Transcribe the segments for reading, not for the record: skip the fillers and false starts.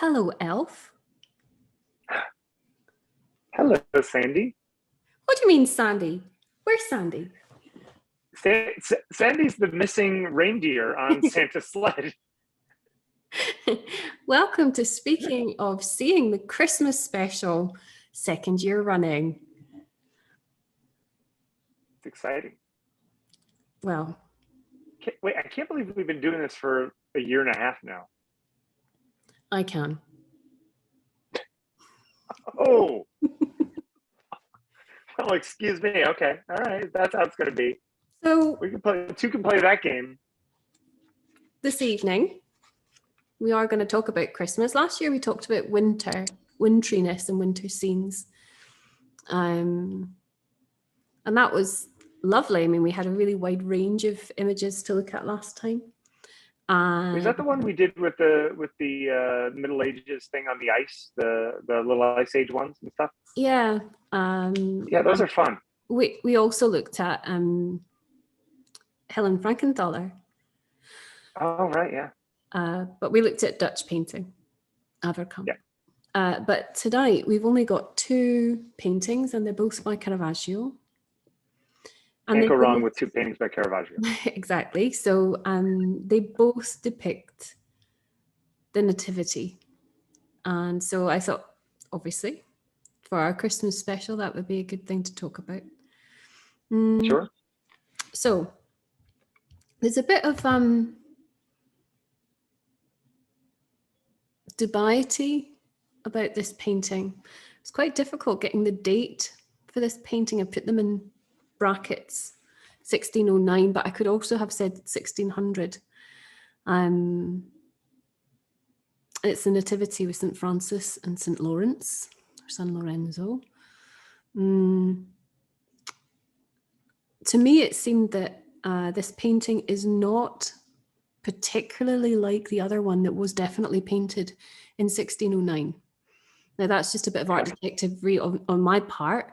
Hello, Elf. Hello, Sandi. What do you mean, Sandi? Where's Sandi? Sandi's the missing reindeer on Santa's sled. Welcome to Speaking of Seeing, the Christmas special, second year running. It's exciting. Well, Wait, I can't believe we've been doing this for a year and a half now. I can. Oh. Well, excuse me. Okay. All right. That's how it's going to be. So Two can play that game. This evening, we are going to talk about Christmas. Last year, we talked about winter, winteriness and winter scenes. And that was lovely. I mean, we had a really wide range of images to look at last time. Is that the one we did with the Middle Ages thing on the ice, the little Ice Age ones and stuff? Yeah. Yeah, those are fun. We also looked at Helen Frankenthaler. Oh, right, yeah. But we looked at Dutch painting, Averkamp. Yeah. But tonight we've only got two paintings, and they're both by Caravaggio. And Can't go wrong with two paintings by Caravaggio. Exactly. So they both depict the Nativity. And so I thought, obviously, for our Christmas special, that would be a good thing to talk about. Sure. So there's a bit of dubiety about this painting. It's quite difficult getting the date for this painting. I put them in brackets, 1609, but I could also have said 1600. It's the Nativity with St. Francis and St. Lawrence, or San Lorenzo. To me, it seemed that this painting is not particularly like the other one that was definitely painted in 1609. Now, that's just a bit of art detective on my part,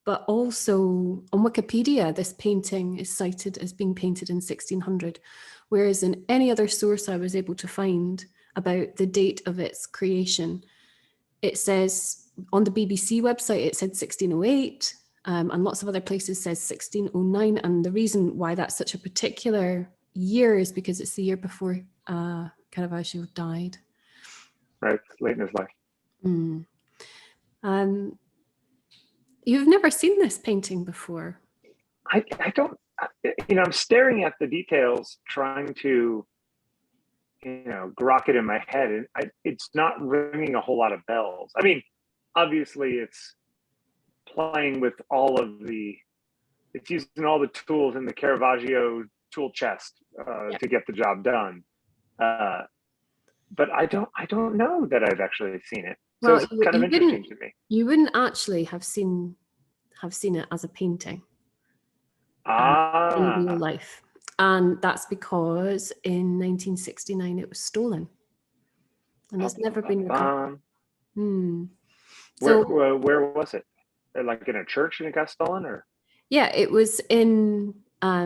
but also on Wikipedia, this painting is cited as being painted in 1600, whereas in any other source I was able to find about the date of its creation, it says on the BBC website, it said 1608, and lots of other places says 1609. And the reason why that's such a particular year is because it's the year before Caravaggio died. Right, late in his life. You've never seen this painting before. I don't, I'm staring at the details, trying to, grok it in my head, and it's not ringing a whole lot of bells. I mean, obviously it's playing with it's using all the tools in the Caravaggio tool chest to get the job done. But I don't know that I've actually seen it. So it's kind of interesting to me. You wouldn't actually have seen it as a painting in real life. And that's because in 1969 it was stolen. And it's never been recovered. So where was it? Like in a church and it got stolen, or? Yeah, it was in a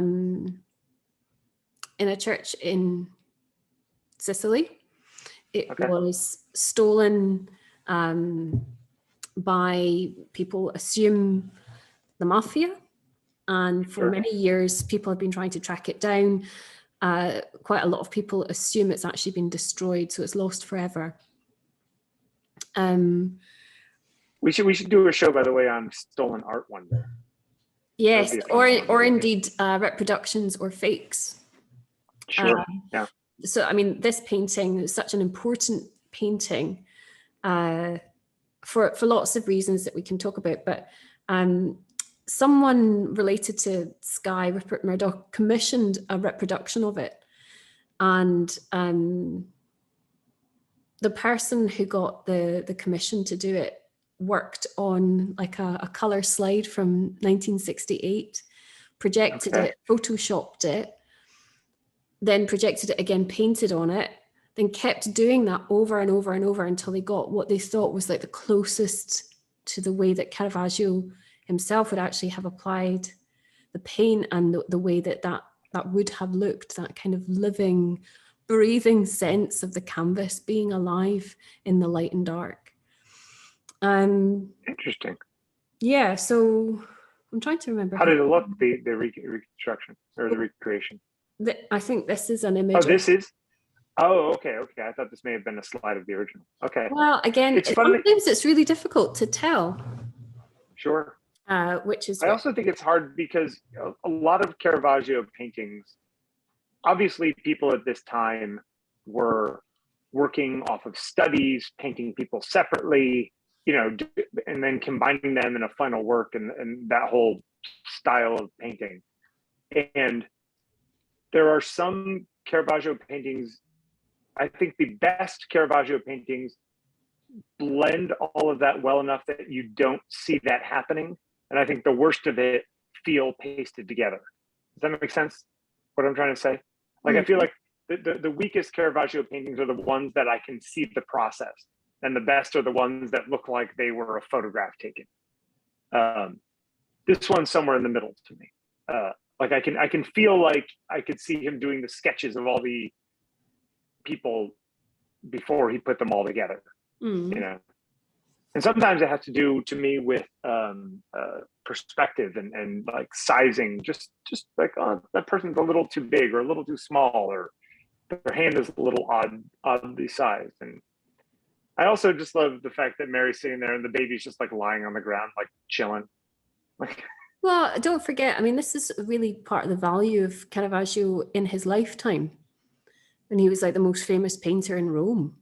church in Sicily. It was stolen by people, assume the mafia, and for many years people have been trying to track it down. Quite a lot of people assume it's actually been destroyed, so it's lost forever. We should do a show, by the way, on stolen art one day. Yes, or indeed reproductions or fakes. Sure. Yeah. So, I mean, this painting is such an important painting for lots of reasons that we can talk about. But someone related to Skye, Rupert Murdoch, commissioned a reproduction of it. And the person who got the commission to do it worked on like a color slide from 1968, projected it, photoshopped it, then projected it again, painted on it, then kept doing that over and over and over until they got what they thought was like the closest to the way that Caravaggio himself would actually have applied the paint, and the way that would have looked, that kind of living, breathing sense of the canvas being alive in the light and dark. Interesting. Yeah, so I'm trying to remember. How did it look, the reconstruction or the recreation? I think this is an image. Oh, this is? Oh, okay. I thought this may have been a slide of the original. Okay. Well, again, sometimes it's really difficult to tell. Sure. Which is. I also think it's hard because a lot of Caravaggio paintings, obviously people at this time were working off of studies, painting people separately, you know, and then combining them in a final work, and that whole style of painting. And there are some Caravaggio paintings, I think the best Caravaggio paintings blend all of that well enough that you don't see that happening. And I think the worst of it feel pasted together. Does that make sense? What I'm trying to say? Like, I feel like the weakest Caravaggio paintings are the ones that I can see the process, and the best are the ones that look like they were a photograph taken. This one's somewhere in the middle to me. Like I can feel like I could see him doing the sketches of all the people before he put them all together. You know, and sometimes it has to do to me with perspective and like sizing, just like, oh, that person's a little too big or a little too small, or their hand is a little oddly sized. And I also just love the fact that Mary's sitting there and the baby's just like lying on the ground, like chilling. Like, well, don't forget, I mean, this is really part of the value of Caravaggio in his lifetime. And he was like the most famous painter in Rome.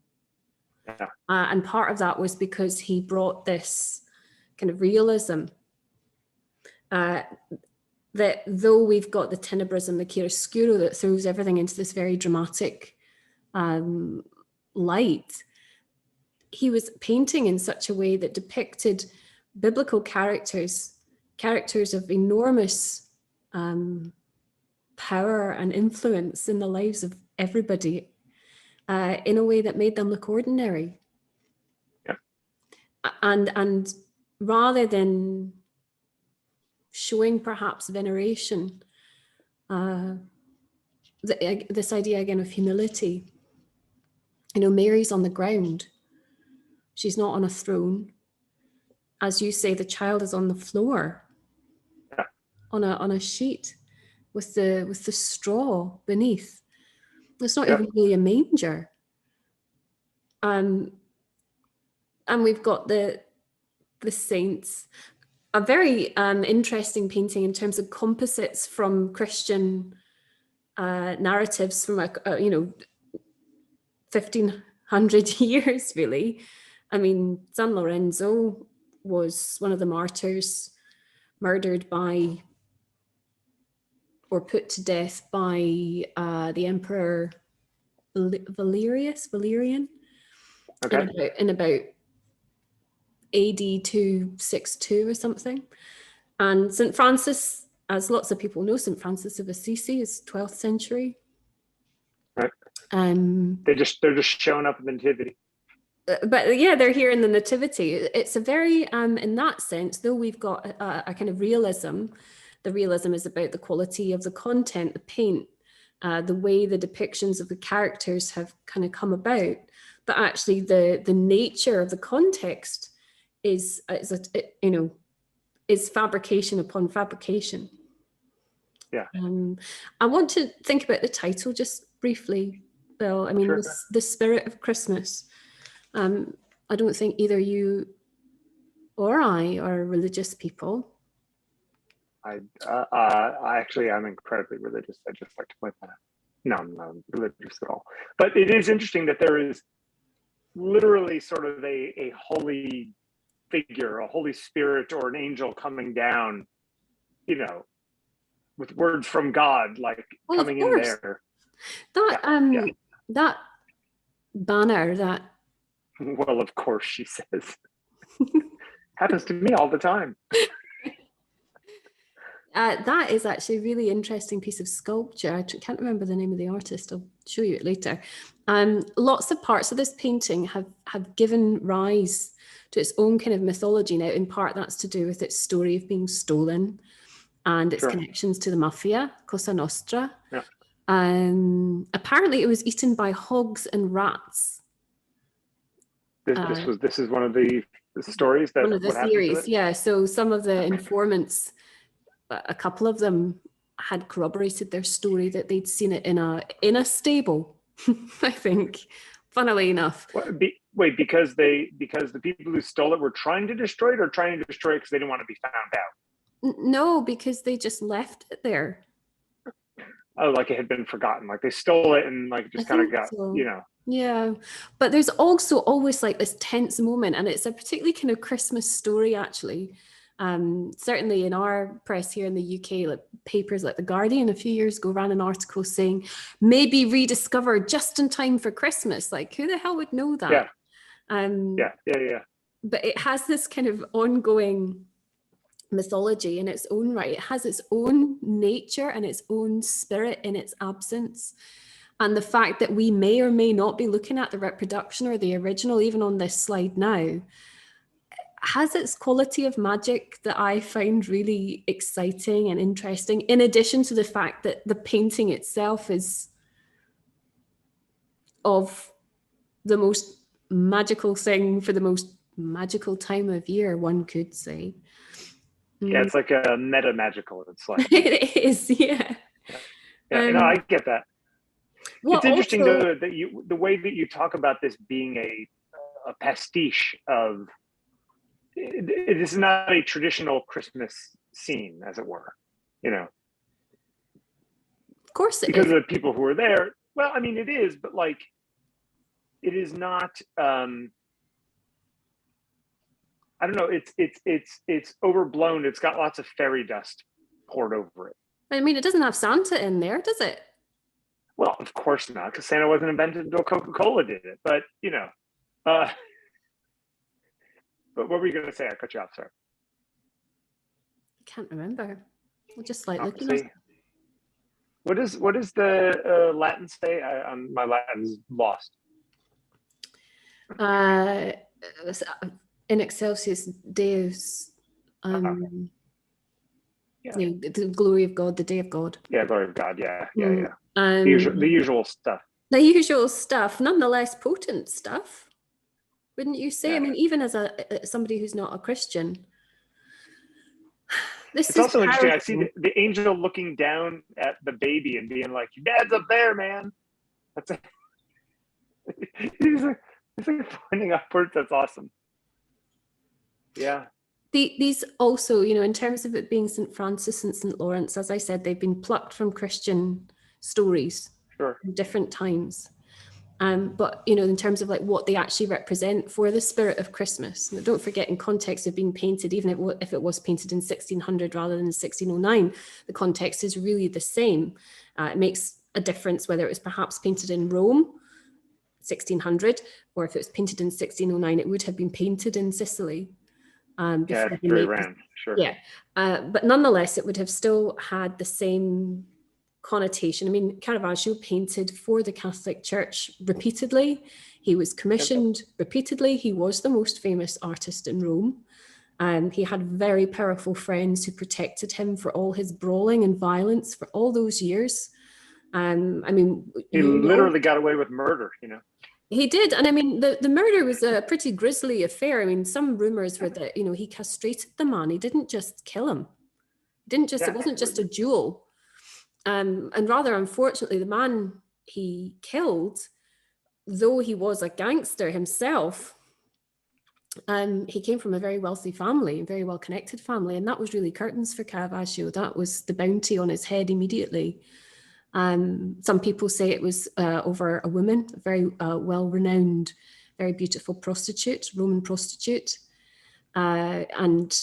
yeah. And part of that was because he brought this kind of realism that though we've got the tenebrism, the chiaroscuro that throws everything into this very dramatic light, he was painting in such a way that depicted biblical characters of enormous power and influence in the lives of everybody, in a way that made them look ordinary. Yeah. And rather than showing perhaps veneration, this idea again of humility, you know, Mary's on the ground. She's not on a throne. As you say, the child is on the floor, yeah. on a sheet with the straw beneath. It's not even really a manger. And we've got the saints, a very interesting painting in terms of composites from Christian narratives from 1500 years, really. I mean, San Lorenzo was one of the martyrs murdered by or put to death by the Emperor Valerian, Okay. in about AD 262 or something. And St. Francis, as lots of people know, St. Francis of Assisi is 12th century. Right. They're just showing up in the Nativity. But yeah, they're here in the Nativity. It's a very, in that sense, though we've got a kind of realism, the realism is about the quality of the content, the paint, the way the depictions of the characters have kind of come about. But actually the nature of the context is fabrication upon fabrication. Yeah. I want to think about the title just briefly, Bill. I mean, Sure. the spirit of Christmas. I don't think either you or I are religious people. I actually, I'm incredibly religious. I just like to point that out. No, I'm not religious at all. But it is interesting that there is literally sort of a holy figure, a Holy Spirit or an angel coming down, you know, with words from God, like coming in there. That banner, that. Well, of course, she says. Happens to me all the time. That is actually a really interesting piece of sculpture. I can't remember the name of the artist. I'll show you it later. Lots of parts of this painting have given rise to its own kind of mythology. Now, in part, that's to do with its story of being stolen and its connections to the mafia, Cosa Nostra. Yeah. Apparently, it was eaten by hogs and rats. This is one of the stories that One of the what happened to theories, it. yeah. So some of the informants, a couple of them had corroborated their story that they'd seen it in a stable. I think, funnily enough. Wait, because the people who stole it were trying to destroy it, or trying to destroy it because they didn't want to be found out? No, because they just left it there. Oh, like it had been forgotten. Like they stole it and like just kind of got, so. you know. Yeah, but there's also always like this tense moment, and it's a particularly kind of Christmas story, actually. Certainly in our press here in the UK, like papers like The Guardian a few years ago ran an article saying maybe rediscovered just in time for Christmas. Like, who the hell would know that? Yeah. But it has this kind of ongoing mythology in its own right. It has its own nature and its own spirit in its absence. And the fact that we may or may not be looking at the reproduction or the original, even on this slide now, has its quality of magic that I find really exciting and interesting, in addition to the fact that the painting itself is of the most magical thing for the most magical time of year, one could say. Yeah, it's like a meta magical. It's like it is, yeah. I get that. It's interesting also, though that the way that you talk about this being a pastiche of this is not a traditional Christmas scene, as it were, you know. Of course, because of the people who are there. Well, I mean, it is, but like, it is not. I don't know. It's overblown. It's got lots of fairy dust poured over it. I mean, it doesn't have Santa in there, does it? Well, of course not, because Santa wasn't invented until Coca-Cola did it. But you know, but what were you going to say? I cut you off, sorry. I can't remember. I'll just like looking at. What is the Latin say? My Latin's lost. In excelsis Deus. Yeah. The glory of God, the day of God. Yeah, glory of God. Yeah. The usual stuff. The usual stuff, nonetheless potent stuff, wouldn't you say? Yeah. I mean, even as somebody who's not a Christian, it's also interesting. I see the angel looking down at the baby and being like, "Your dad's up there, man." That's it. He's like pointing upwards. That's awesome. Yeah. These also, you know, in terms of it being St. Francis and St. Lawrence, as I said, they've been plucked from Christian stories from different times. But, you know, in terms of like what they actually represent for the spirit of Christmas, now, don't forget, in context of being painted, even if it was painted in 1600 rather than 1609, the context is really the same. It makes a difference whether it was perhaps painted in Rome, 1600, or if it was painted in 1609, it would have been painted in Sicily. Yeah, very round, sure. Yeah, but nonetheless, it would have still had the same connotation. I mean, Caravaggio painted for the Catholic Church repeatedly. He was commissioned repeatedly. He was the most famous artist in Rome. He had very powerful friends who protected him for all his brawling and violence for all those years. I mean, he literally got away with murder, you know. He did. And I mean, the murder was a pretty grisly affair. I mean, some rumors were that, you know, he castrated the man. He didn't just kill him. It wasn't just a duel. And rather, unfortunately, the man he killed, though he was a gangster himself, he came from a very wealthy family, a very well-connected family. And that was really curtains for Caravaggio. That was the bounty on his head immediately. Some people say it was over a woman, a very well-renowned, very beautiful prostitute, Roman prostitute. And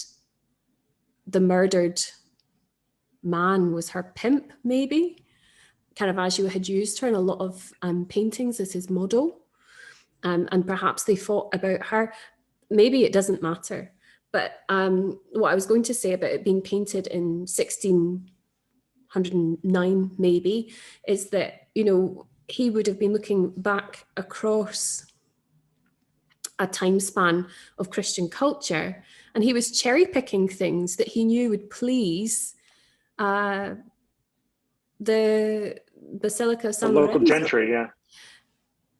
the murdered man was her pimp, maybe. Caravaggio had used her in a lot of paintings as his model. And perhaps they thought about her. Maybe it doesn't matter. But what I was going to say about it being painted in 1609 maybe, is that, you know, he would have been looking back across a time span of Christian culture, and he was cherry picking things that he knew would please the Basilica of The San local Lorenzo. gentry, yeah.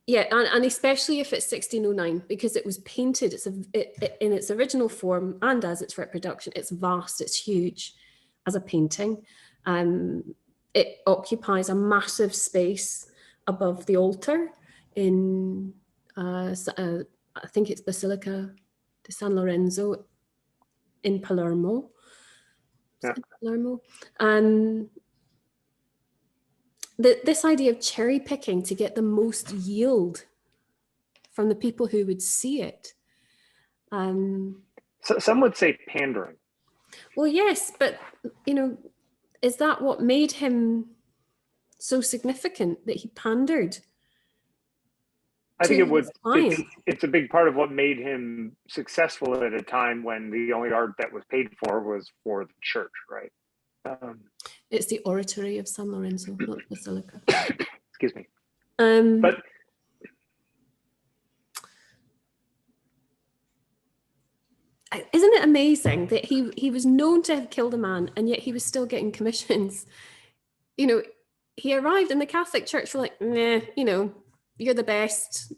Yeah, and especially if it's 1609, because it was painted, in its original form and as its reproduction, it's vast, it's huge as a painting. It occupies a massive space above the altar in, I think it's Basilica di San Lorenzo in Palermo. Yeah. Palermo. This idea of cherry picking to get the most yield from the people who would see it. So some would say pandering. Well, yes, but is that what made him so significant, that he pandered? I think it would. It's it's a big part of what made him successful at a time when the only art that was paid for was for the church, right? It's the oratory of San Lorenzo, not the basilica. Excuse me. But isn't it amazing that he was known to have killed a man, and yet he was still getting commissions? He arrived in the Catholic Church for like, nah, you're the best.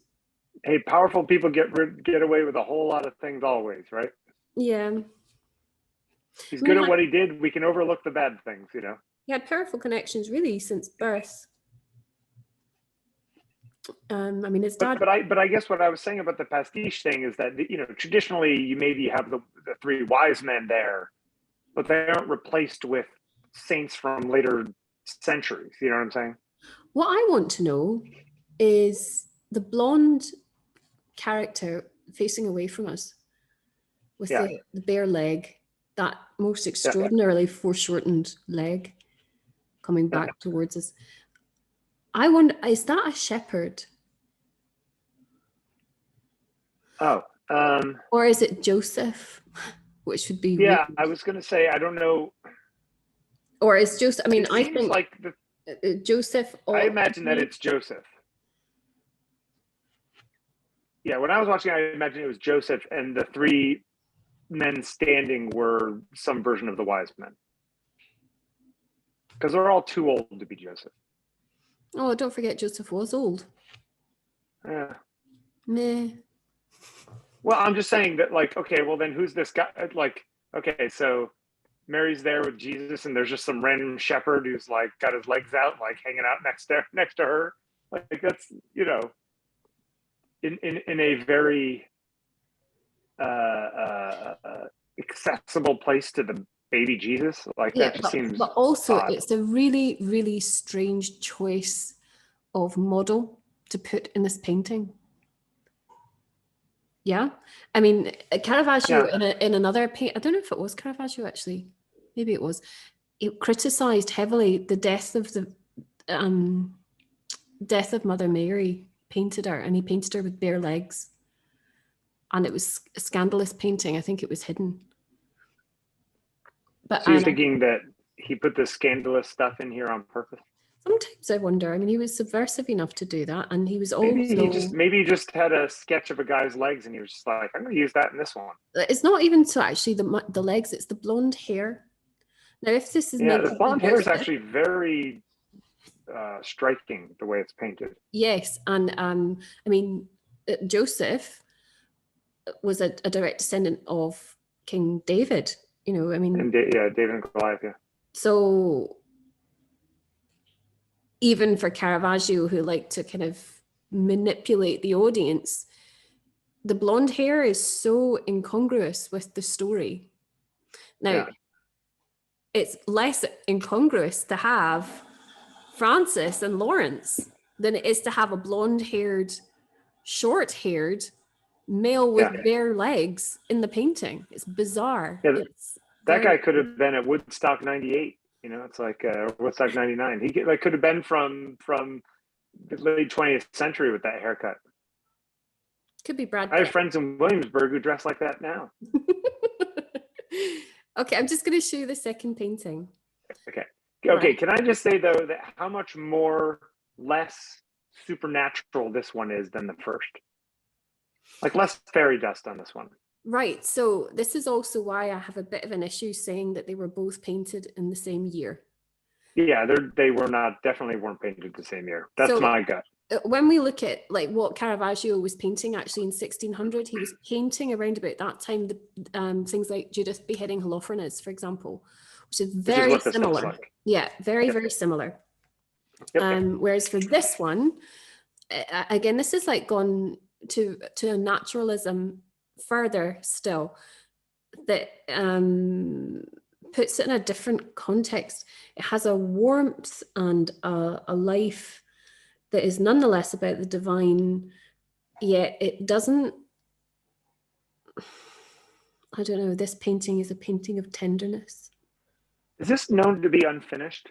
Hey, powerful people get away with a whole lot of things always, right? Yeah. He's good at what he did. We can overlook the bad things, He had powerful connections really since birth. His dad. But I guess what I was saying about the pastiche thing is that traditionally you maybe have the three wise men there, but they aren't replaced with saints from later centuries. You know what I'm saying? What I want to know is the blonde character facing away from us with the bare leg, that most extraordinarily foreshortened leg coming back towards us. I wonder, is that a shepherd? Oh. Or is it Joseph? Which would be weird. I was going to say, I don't know. Or is Joseph, I think like Joseph. I imagine that it's Joseph. Yeah, when I was watching, I imagined it was Joseph, and the three men standing were some version of the wise men. Because they're all too old to be Joseph. Oh, don't forget Joseph was old. Yeah. Meh. Well, I'm just saying that, like, okay, well then who's this guy? Like, okay, so Mary's there with Jesus, and there's just some random shepherd who's like got his legs out, like hanging out next to her. Like that's in a very accessible place to the baby Jesus. Like that just seems. But also, odd. It's a really, really strange choice of model to put in this painting. Yeah, Caravaggio in another paint. I don't know if it was Caravaggio actually. Maybe it was. He criticized heavily the death of Mother Mary. Painted her, and he painted her with bare legs, and it was a scandalous painting. I think it was hidden. But so you're thinking that he put the scandalous stuff in here on purpose? Sometimes I wonder. He was subversive enough to do that, and he was also maybe he just had a sketch of a guy's legs, and he was just like, "I'm going to use that in this one." It's not even so actually the legs; it's the blonde hair. Now, if this is the blonde hair is actually very striking the way it's painted. Yes, and Joseph was a direct descendant of King David. And David and Goliath. Yeah. So even for Caravaggio, who liked to kind of manipulate the audience, the blonde hair is so incongruous with the story. Now, it's less incongruous to have Francis and Lawrence than it is to have a blonde-haired, short-haired male with bare legs in the painting. It's bizarre. Yeah, that guy could have been at Woodstock 98. It's like Woodstock 99. He could have been from the late 20th century with that haircut. Could be Brad Pitt. I have friends in Williamsburg who dress like that now. Okay, I'm just going to show you the second painting. Okay. Okay, can I just say, though, that how much less supernatural this one is than the first? Like less fairy dust on this one. Right. So this is also why I have a bit of an issue saying that they were both painted in the same year. Yeah, they were not, definitely weren't painted the same year. That's So, my gut. when we look at like what Caravaggio was painting actually in 1600, he was painting around about that time the things like Judith beheading Holofernes, for example, which is very what this looks similar. like. Yeah, very, Yep. very similar. Yep. Whereas for this one, again, this is like gone to a naturalism further still, that puts it in a different context. It has a warmth and a life that is nonetheless about the divine, yet it doesn't, I don't know, this painting is a painting of tenderness. Is this known to be unfinished?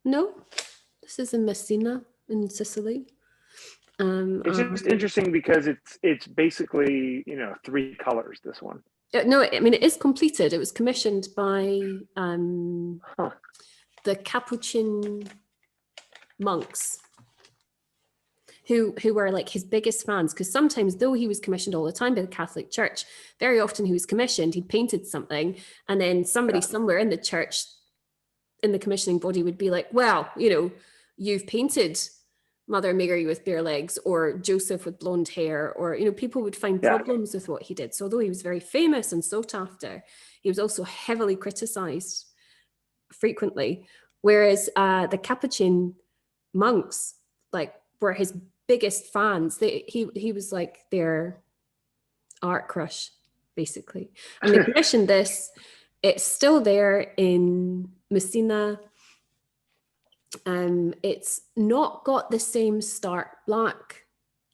No, this is in Messina in Sicily. It's just interesting because it's basically, you know, 3 colors, this one. No, I mean, it is completed. It was commissioned by the Capuchin monks, who were like his biggest fans, because sometimes, though he was commissioned all the time by the Catholic Church, very often he was commissioned, he painted something, and then somebody somewhere in the church, in the commissioning body, would be like, well, you know, you've painted Mother Mary with bare legs, or Joseph with blonde hair, or, you know, people would find problems with what he did. So although he was very famous and sought after, he was also heavily criticized frequently. Whereas the Capuchin monks, like, were his biggest fans. He was like their art crush, basically. And they commissioned this. It's still there in Messina. It's not got the same stark black,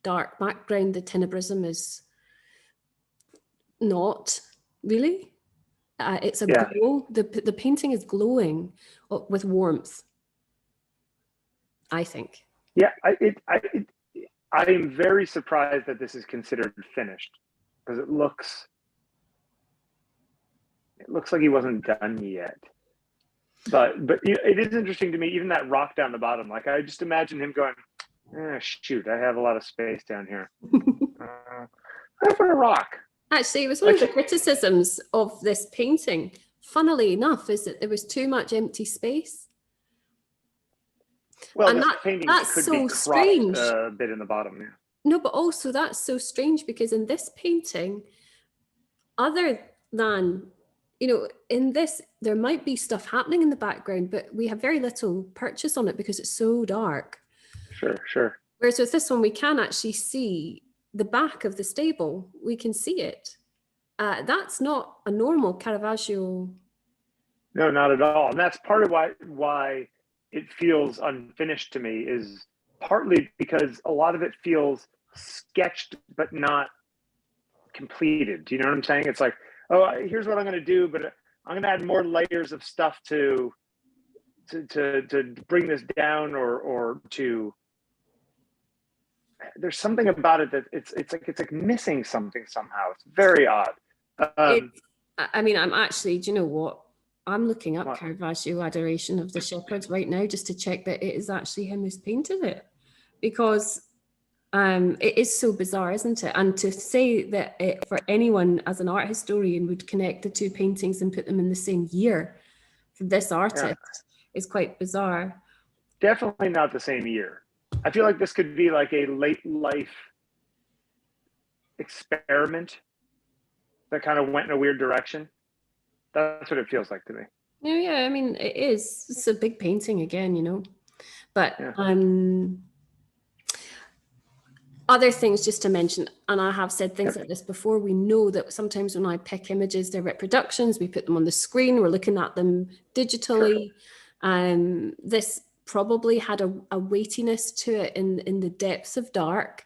dark background. The tenebrism is not really. It's a glow. The painting is glowing with warmth, I think. Yeah, I am very surprised that this is considered finished, because it looks like he wasn't done yet. But it is interesting to me, even that rock down the bottom. Like, I just imagine him going, shoot, I have a lot of space down here. I put a rock. Actually, it was one of the criticisms of this painting, funnily enough, is that there was too much empty space. Well, and this painting that's could so be cropped strange. a bit in the bottom. Yeah. No, but also that's so strange, because in this painting, other than, you know, in this, there might be stuff happening in the background, but we have very little purchase on it because it's so dark. Sure. Whereas with this one, we can actually see the back of the stable. We can see it. That's not a normal Caravaggio. No, not at all. And that's part of why it feels unfinished to me, is partly because a lot of it feels sketched but not completed. Do you know what I'm saying? It's like, oh, here's what I'm going to do, but I'm going to add more layers of stuff to bring this down, or to. There's something about it that it's like missing something somehow. It's very odd. I mean, I'm actually, do you know what? I'm looking up Caravaggio Adoration of the Shepherds right now, just to check that it is actually him who's painted it, because it is so bizarre, isn't it? And to say that for anyone as an art historian would connect the two paintings and put them in the same year for this artist is quite bizarre. Definitely not the same year. I feel like this could be like a late life experiment that kind of went in a weird direction. That's what it feels like to me. Yeah, I mean, it is. It's a big painting again, you know. But other things just to mention, and I have said things like this before, we know that sometimes when I pick images, they're reproductions, we put them on the screen, we're looking at them digitally. This probably had a weightiness to it in the depths of dark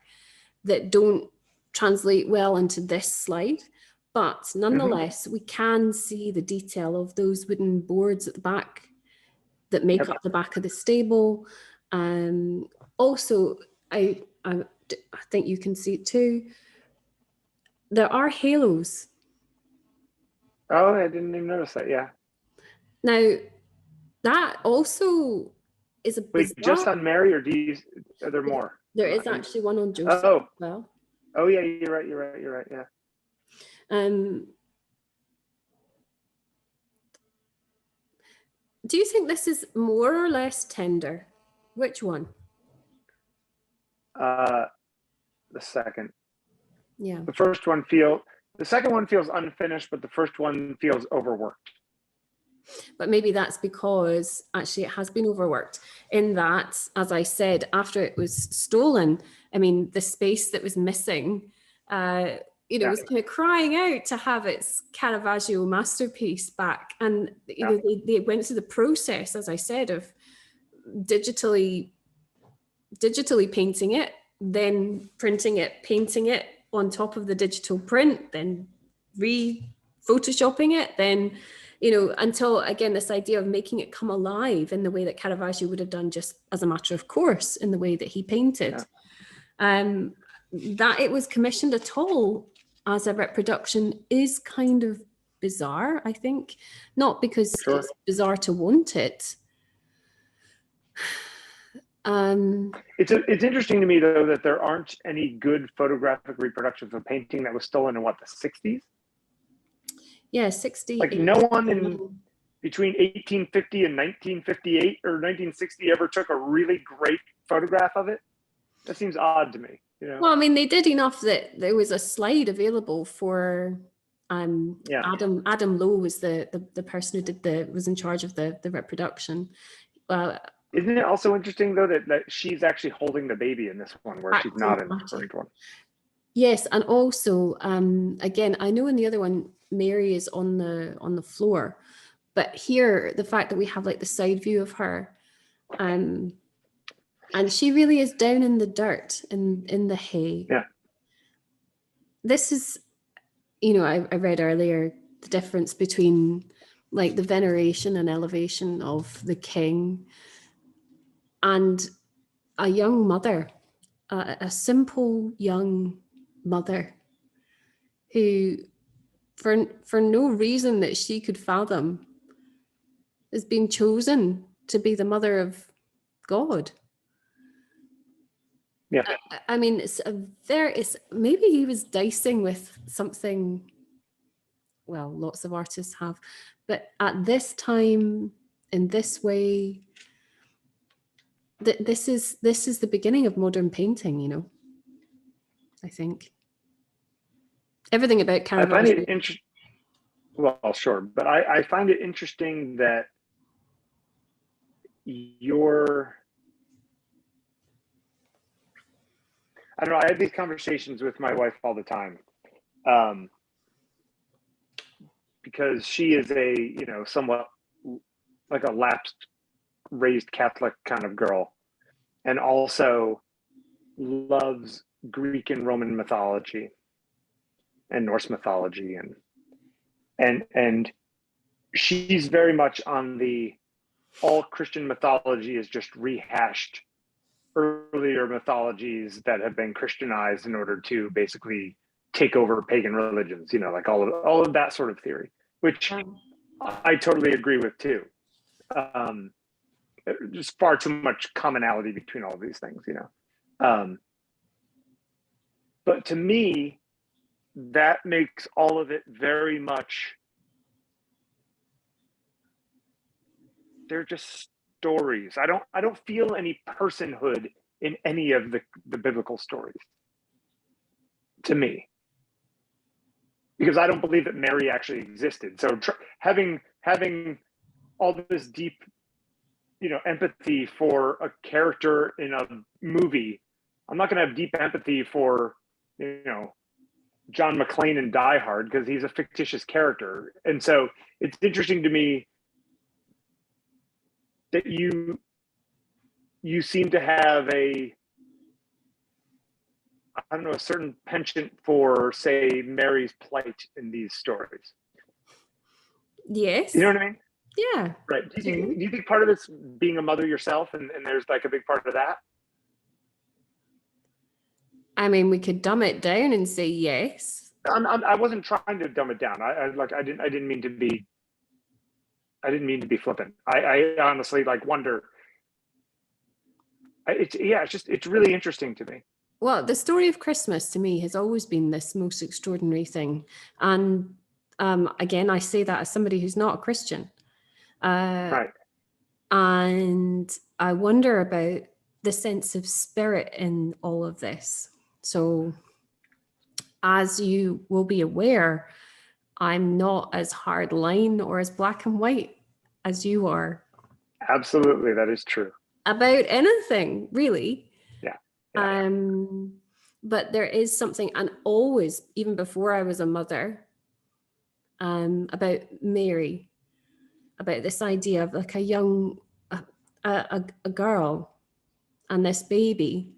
that don't translate well into this slide. But nonetheless, we can see the detail of those wooden boards at the back that make up the back of the stable. Also, I think you can see it too. There are halos. Oh, I didn't even notice that. Yeah. Now, that also is a bizarre... Wait, just on Mary, or are there more? There is actually one on Joseph as well. Oh yeah, you're right. Yeah. Do you think this is more or less tender? Which one? The second. Yeah. The second one feels unfinished, but the first one feels overworked. But maybe that's because actually it has been overworked in that, as I said, after it was stolen, I mean, the space that was missing, was kind of crying out to have its Caravaggio masterpiece back. And, they went through the process, as I said, of digitally painting it, then printing it, painting it on top of the digital print, then re-photoshopping it, then, until, again, this idea of making it come alive in the way that Caravaggio would have done just as a matter of course, in the way that he painted. That it was commissioned at all as a reproduction is kind of bizarre, I think. Not because it's bizarre to want it. It's interesting to me, though, that there aren't any good photographic reproductions of painting that was stolen in, what, the 60s? Yeah, 60. Like, no one in between 1850 and 1958 or 1960 ever took a really great photograph of it. That seems odd to me. Well, I mean, they did enough that there was a slide available for Adam Lowe was the person who was in charge of the reproduction. Isn't it also interesting, though, that she's actually holding the baby in this one, where she's not in the first one? Yes, and also, again, I know in the other one, Mary is on the floor, but here, the fact that we have like the side view of her, and she really is down in the dirt, in the hay. Yeah. This is, I read earlier the difference between like the veneration and elevation of the king and a young mother, a simple young mother who, for no reason that she could fathom, has been chosen to be the mother of God. Yeah. I mean, maybe he was dicing with something. Well, lots of artists have, but at this time, in this way, this is the beginning of modern painting. I think everything about Caravaggio. I find it interesting. Well, sure, but I find it interesting that I don't know. I have these conversations with my wife all the time, because she is a somewhat like a lapsed, raised Catholic kind of girl, and also loves Greek and Roman mythology and Norse mythology, and she's very much on the all Christian mythology is just rehashed earlier mythologies that have been Christianized in order to basically take over pagan religions, like all of that sort of theory, which I totally agree with too. There's far too much commonality between all of these things, but to me, that makes all of it very much, they're just stories. I don't feel any personhood in any of the biblical stories, to me, because I don't believe that Mary actually existed. So having all this deep, empathy for a character in a movie, I'm not going to have deep empathy for, John McClane in Die Hard, because he's a fictitious character. And so it's interesting to me that you seem to have a certain penchant for, say, Mary's plight in these stories. Yes. You know what I mean? Yeah. Right. Do you think part of it's being a mother yourself, and there's like a big part of that? I mean, we could dumb it down and say yes. I wasn't trying to dumb it down. I didn't mean to be flippant. I honestly wonder. It's really interesting to me. Well, the story of Christmas to me has always been this most extraordinary thing. And again, I say that as somebody who's not a Christian. Right. And I wonder about the sense of spirit in all of this. So, as you will be aware, I'm not as hard line or as black and white as you are. Absolutely, that is true. About anything, really. Yeah. But there is something, and always, even before I was a mother, about Mary, about this idea of like a young, a girl and this baby,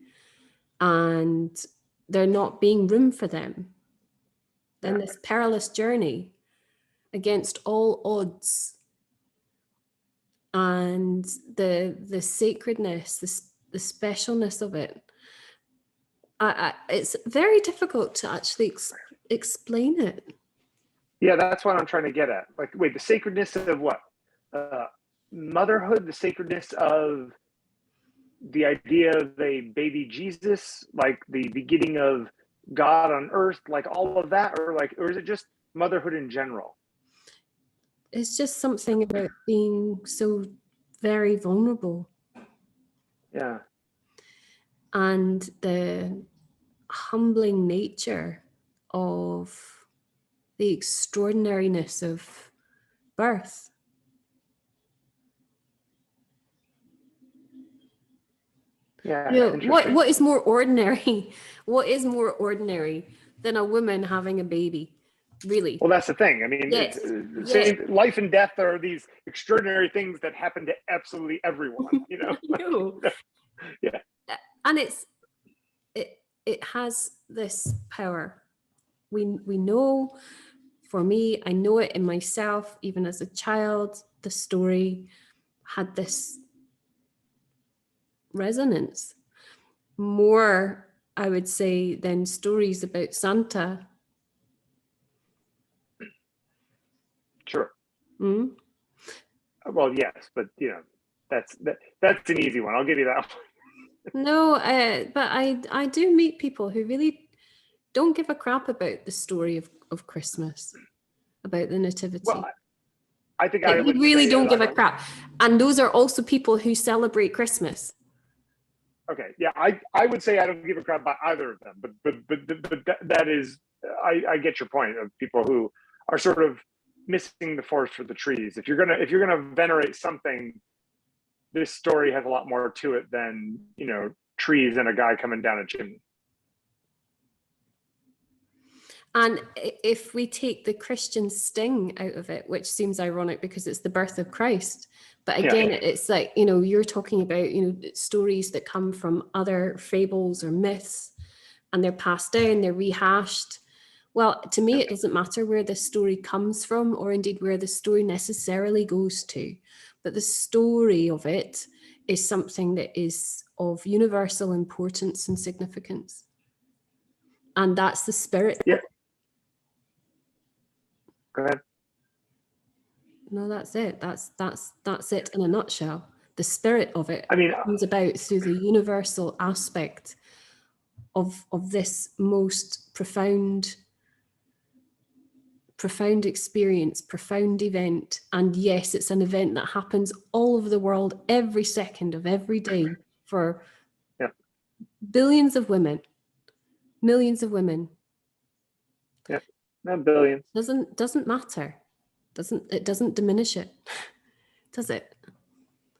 and there not being room for them. Then this perilous journey against all odds, and the sacredness, the specialness of it. It's very difficult to actually explain it. Yeah, that's what I'm trying to get at. Like, wait, the sacredness of what? Motherhood, the sacredness of the idea of a baby Jesus, like the beginning of God on earth, like all of that, or is it just motherhood in general? It's just something about being so very vulnerable. Yeah. And the humbling nature of the extraordinariness of birth. Yeah. You know, what is more ordinary? What is more ordinary than a woman having a baby? Really? Well, that's the thing. I mean, Yes. life and death are these extraordinary things that happen to absolutely everyone, you know? No. Yeah. And it has this power. We know, for me, I know it in myself, even as a child, the story had this resonance. More, I would say, than stories about Santa. Sure. Mm? Well, yes, but you know, that's an easy one. I'll give you that one. No, but I do meet people who really don't give a crap about the story of Christmas, about the Nativity. Well, I think like, they really don't give a crap. And those are also people who celebrate Christmas. Okay, yeah, I would say I don't give a crap about either of them, but that is, I get your point of people who are sort of missing the forest for the trees. If you're gonna venerate something, this story has a lot more to it than, you know, trees and a guy coming down a chimney. And if we take the Christian sting out of it, which seems ironic because it's the birth of Christ, but again, it's like, you know, you're talking about, you know, stories that come from other fables or myths, and they're passed down, they're rehashed. Well, to me, it doesn't matter where the story comes from, or indeed where the story necessarily goes to, but the story of it is something that is of universal importance and significance. And that's the spirit. Yeah. Go ahead. No, that's it. That's it in a nutshell. The spirit of it, I mean, comes about through the universal aspect of this most profound experience, profound event. And yes, it's an event that happens all over the world every second of every day for billions of women, millions of women. Yeah, not billions. Doesn't matter. It doesn't diminish it, does it?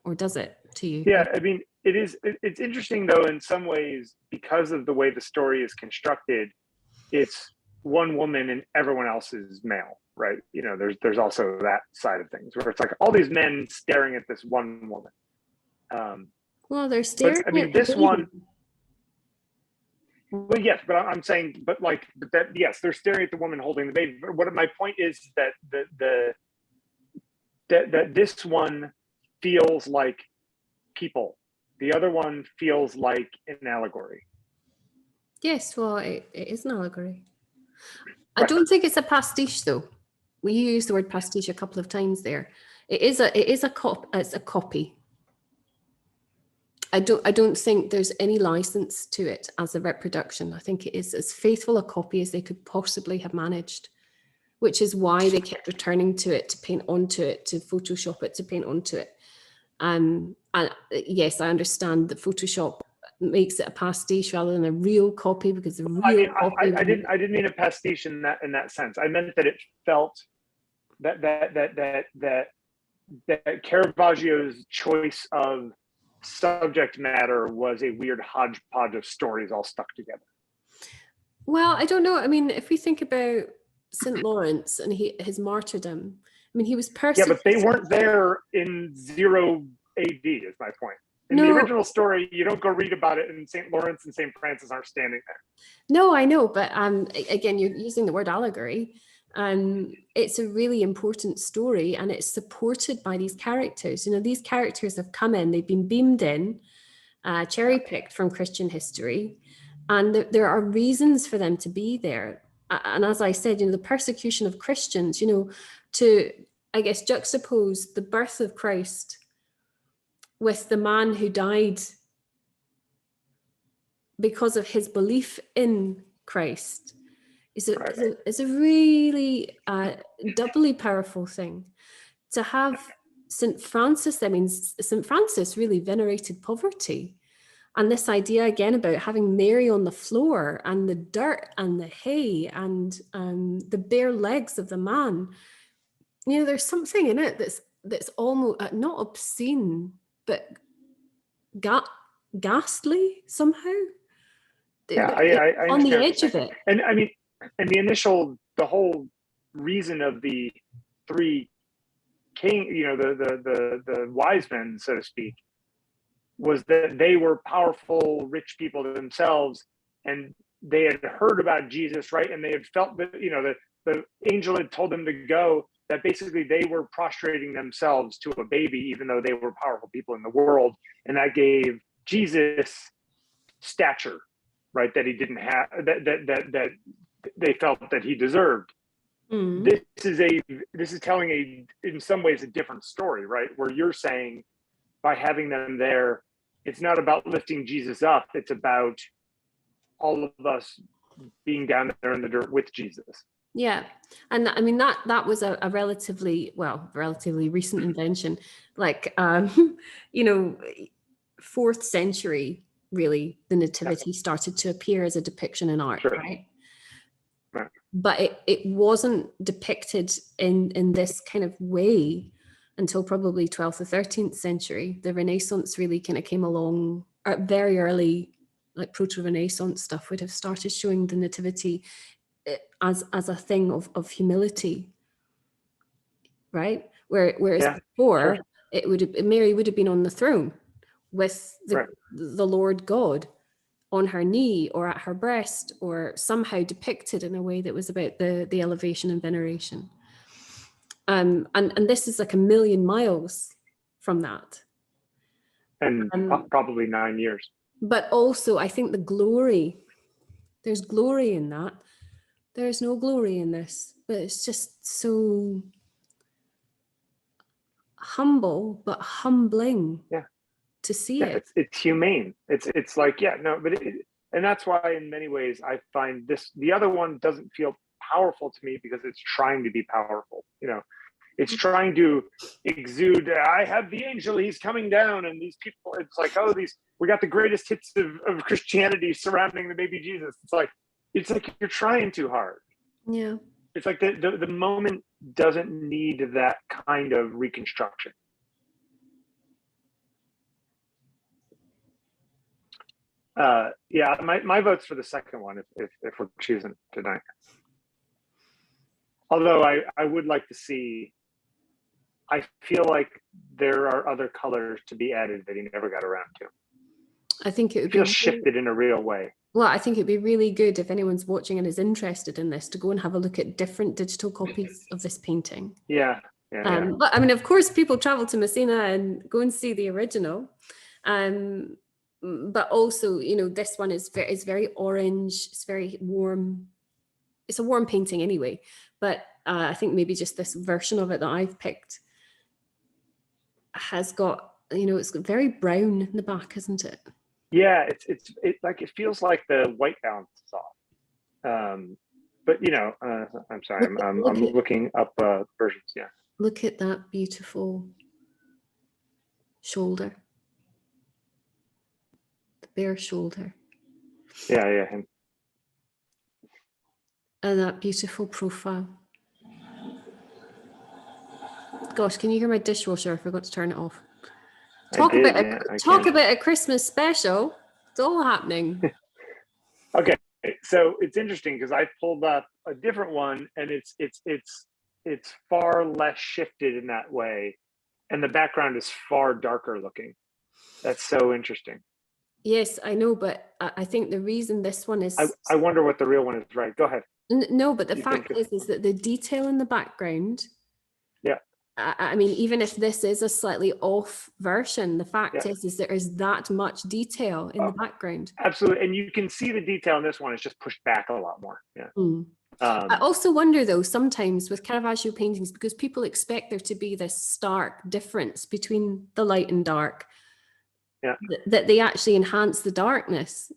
Or does it to you? Yeah, I mean, it's interesting though, in some ways, because of the way the story is constructed. It's one woman and everyone else is male, right? You know, there's also that side of things where it's like all these men staring at this one woman. Well, they're staring. I mean, this one. Well, yes, but I'm saying, but that, yes, they're staring at the woman holding the baby. But what my point is that that this one feels like people. The other one feels like an allegory. Yes, well, it is an allegory. I don't think it's a pastiche, though. We used the word pastiche a couple of times there. It's a copy. I don't think there's any license to it as a reproduction. I think it is as faithful a copy as they could possibly have managed, which is why they kept returning to it, to paint onto it, to Photoshop it, to paint onto it. And yes, I understand that Photoshop makes it a pastiche rather than a real copy, because the real copy. I didn't mean a pastiche in that sense. I meant that it felt that Caravaggio's choice of subject matter was a weird hodgepodge of stories all stuck together. Well, I don't know. I mean, if we think about St. Lawrence and his martyrdom, I mean, he was persecuted. Yeah, but they weren't there in 0 AD, is my point. In the original story, you don't go read about it, and St. Lawrence and St. Francis aren't standing there. No, I know, but again, you're using the word allegory. It's a really important story, and it's supported by these characters. You know, these characters have come in, they've been beamed in, cherry-picked from Christian history, and there are reasons for them to be there. And as I said, you know, the persecution of Christians, you know, to, I guess, juxtapose the birth of Christ with the man who died because of his belief in Christ is a really doubly powerful thing. To have St. Francis, I mean, St. Francis really venerated poverty. And this idea again about having Mary on the floor and the dirt and the hay and the bare legs of the man, you know, there's something in it that's almost not obscene, but ghastly somehow. Yeah, I on the edge of it. And I mean, and the whole reason of the 3 king, you know, the wise men, so to speak, was that they were powerful, rich people themselves, and they had heard about Jesus, right? And they had felt that, you know, the angel had told them to go, that basically they were prostrating themselves to a baby, even though they were powerful people in the world. And that gave Jesus stature, right? That he didn't have, that they felt that he deserved. This is telling in some ways a different story, right? Where you're saying by having them there, it's not about lifting Jesus up. It's about all of us being down there in the dirt with Jesus. Yeah. And I mean, that was a relatively recent invention, like, you know, 4th century, really, the Nativity started to appear as a depiction in art, right? But it wasn't depicted in this kind of way until probably 12th or 13th century. The Renaissance really kind of came along, very early, like proto-Renaissance stuff would have started showing the Nativity as a thing of humility, right? Whereas before, Mary would have been on the throne with the Lord God on her knee or at her breast, or somehow depicted in a way that was about the elevation and veneration. And this is like 1,000,000 miles from that. And probably 9 years. But also, I think the glory, there's glory in that. There's no glory in this, but it's just so humble, but humbling. Yeah. To see it. It's humane. It's like, and that's why in many ways I find the other one doesn't feel powerful to me, because it's trying to be powerful. You know, it's trying to exude, I have the angel, he's coming down, and these people, it's like, oh, we got the greatest hits of Christianity surrounding the baby Jesus. It's like you're trying too hard. Yeah. It's like the moment doesn't need that kind of reconstruction. My vote's for the second one if we're choosing tonight. Although I would like to see, I feel like there are other colors to be added that he never got around to. I think it would be shifted in a real way. Well, I think it'd be really good if anyone's watching and is interested in this to go and have a look at different digital copies of this painting. Yeah. But I mean, of course, people travel to Messina and go and see the original. But also, you know, this one is very orange. It's very warm. It's a warm painting anyway. But I think maybe just this version of it that I've picked has got, you know, it's got very brown in the back, isn't it? Yeah, it feels like the white balance is off. But you know, I'm sorry, I'm looking up versions. Yeah. Look at that beautiful shoulder, the bare shoulder. Yeah, him. And that beautiful profile. Gosh, can you hear my dishwasher? I forgot to turn it off. Talk about a Christmas special. It's all happening. Okay, so it's interesting because I pulled up a different one, and it's far less shifted in that way, and the background is far darker looking. That's so interesting. Yes, I know, but I think the reason this one is... I wonder what the real one is, right? Go ahead. No, but the fact is that the detail in the background... Yeah. I mean, even if this is a slightly off version, the fact is there is that much detail in the background. Absolutely. And you can see the detail in this one. It's just pushed back a lot more. Yeah. I also wonder, though, sometimes with Caravaggio paintings, because people expect there to be this stark difference between the light and dark, that they actually enhance the darkness.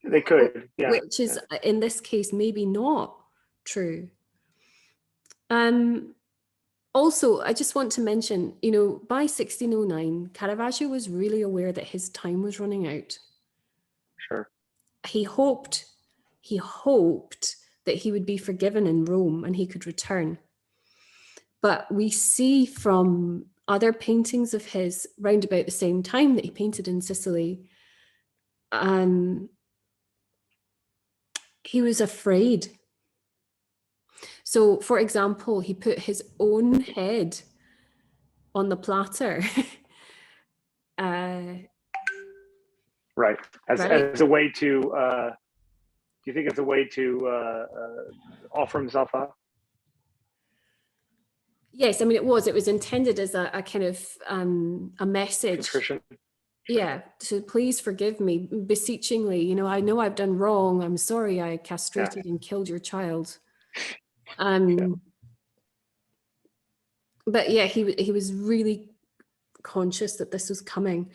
They could, yeah. Which is, in this case, maybe not true. Also, I just want to mention, you know, by 1609, Caravaggio was really aware that his time was running out. Sure. He hoped that he would be forgiven in Rome and he could return. But we see from other paintings of his round about the same time that he painted in Sicily, he was afraid. So, for example, he put his own head on the platter. Right. As a way to, do you think it's a way to offer himself up? Yes, I mean, it was intended as a kind of a message. Contrition. Yeah, to please forgive me, beseechingly, you know I've done wrong. I'm sorry I castrated and killed your child. But yeah, he was really conscious that this was coming.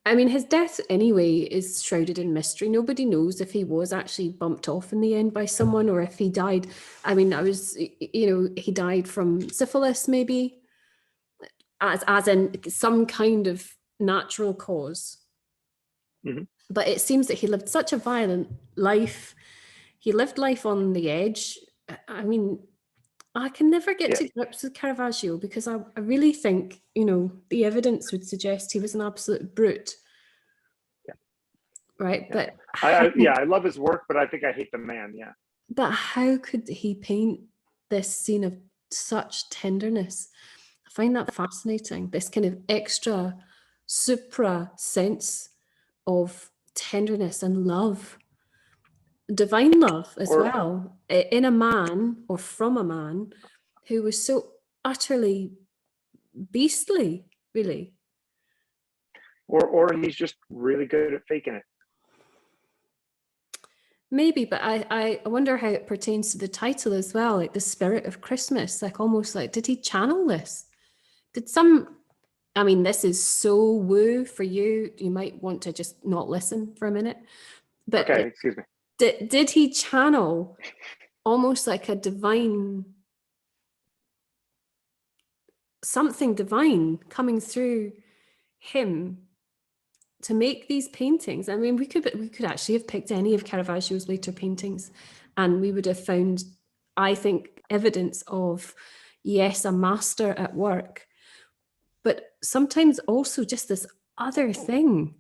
I mean, his death anyway is shrouded in mystery. Nobody knows if he was actually bumped off in the end by someone or if he died. I mean, he died from syphilis, maybe, as in some kind of natural cause. Mm-hmm. But it seems that he lived such a violent life. He lived life on the edge. I mean, I can never get to grips with Caravaggio because I really think, the evidence would suggest he was an absolute brute. Yeah. Right. Yeah. But I love his work, but I think I hate the man. Yeah. But how could he paint this scene of such tenderness? I find that fascinating. This kind of extra supra sense of tenderness and love. Divine love as well, in a man or from a man who was so utterly beastly, really. Or he's just really good at faking it. Maybe, but I wonder how it pertains to the title as well, like the spirit of Christmas, like almost like, did he channel this? This is so woo for you. You might want to just not listen for a minute. But okay, excuse me. Did he channel almost like a divine, something divine coming through him to make these paintings? I mean, we could actually have picked any of Caravaggio's later paintings and we would have found, I think, evidence of, yes, a master at work, but sometimes also just this other thing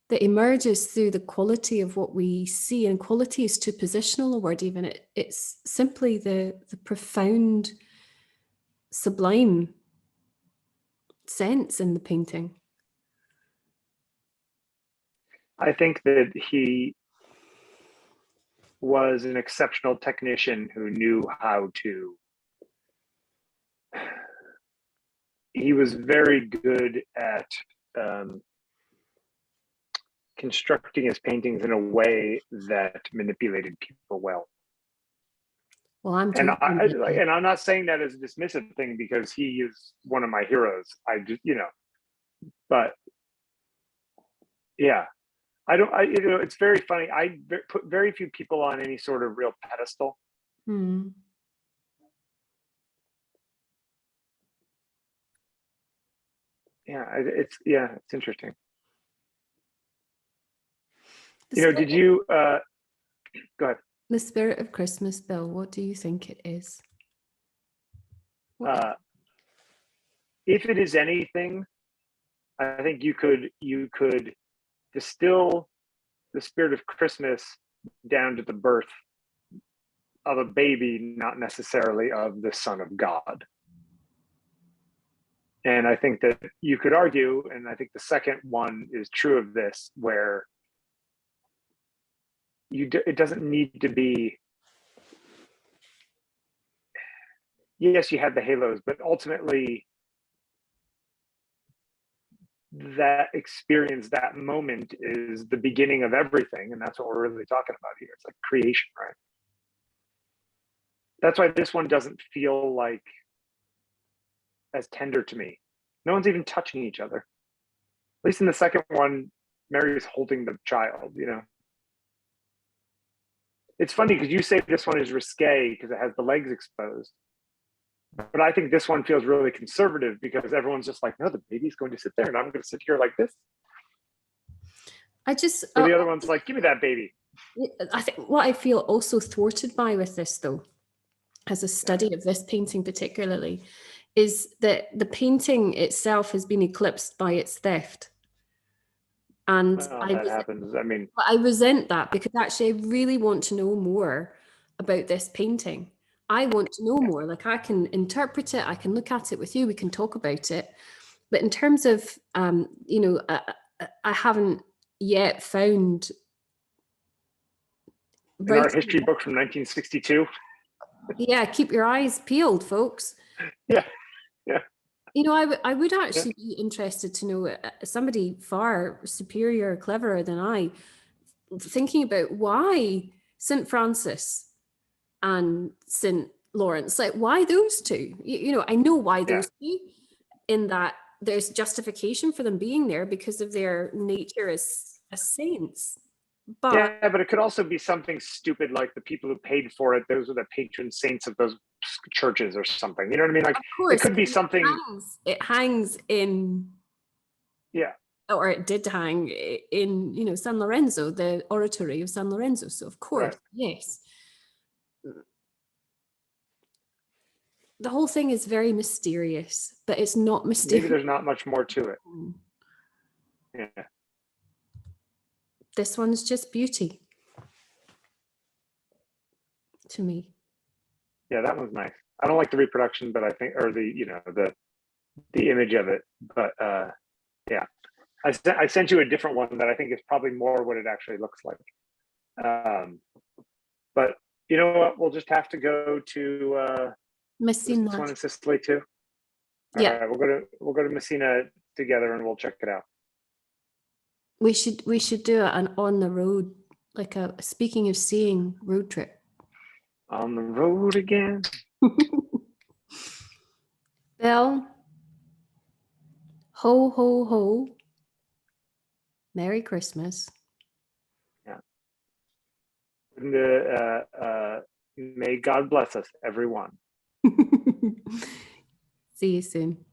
that emerges through the quality of what we see. And quality is too positional a word even. It's simply the profound, sublime sense in the painting. I think that he was an exceptional technician who knew how to... He was very good at constructing his paintings in a way that manipulated people well. Well, I'm not saying that as a dismissive thing because he is one of my heroes. But yeah, it's very funny. I put very few people on any sort of real pedestal. it's interesting. The Did you go ahead? The spirit of Christmas, Bill, what do you think it is? If it is anything, I think you could distill the spirit of Christmas down to the birth of a baby, not necessarily of the Son of God. And I think that you could argue, and I think the second one is true of this, where it doesn't need to be, yes, you had the halos, but ultimately that experience, that moment is the beginning of everything. And that's what we're really talking about here. It's like creation, right? That's why this one doesn't feel like as tender to me. No one's even touching each other. At least in the second one, Mary's holding the child, It's funny because you say this one is risque because it has the legs exposed. But I think this one feels really conservative because everyone's just like, no, the baby's going to sit there and I'm going to sit here like this. So the other one's like, give me that baby. I think what I feel also thwarted by with this, though, as a study of this painting particularly, is that the painting itself has been eclipsed by its theft. And that happens. I mean, I resent that because actually I really want to know more about this painting. I want to know more. Like, I can interpret it, I can look at it with you, we can talk about it. But in terms of, I haven't yet found in our history book from 1962. Yeah, keep your eyes peeled, folks. Yeah. I would actually be interested to know somebody far superior, cleverer than I, thinking about why St. Francis and St. Lawrence, like why those two? I know why those two, in that there's justification for them being there because of their nature as saints. But but it could also be something stupid like the people who paid for it, those are the patron saints of those churches or something. You know what I mean? Like, of course, it could be something. It hangs in. Yeah. Or it did hang in, San Lorenzo, the oratory of San Lorenzo. So of course, yes. The whole thing is very mysterious, but it's not mysterious. Maybe there's not much more to it. Yeah. This one's just beauty to me. Yeah, that one's nice. I don't like the reproduction, but I think, or the image of it, but yeah. I sent you a different one that I think is probably more what it actually looks like. But you know what? We'll just have to go to Messina. This one in Sicily too. Yeah, all right, we'll go to Messina together and we'll check it out. We should do an on the road, like a speaking of seeing road trip. On the road again. Bill, ho ho ho. Merry Christmas. Yeah. And may God bless us, everyone. See you soon.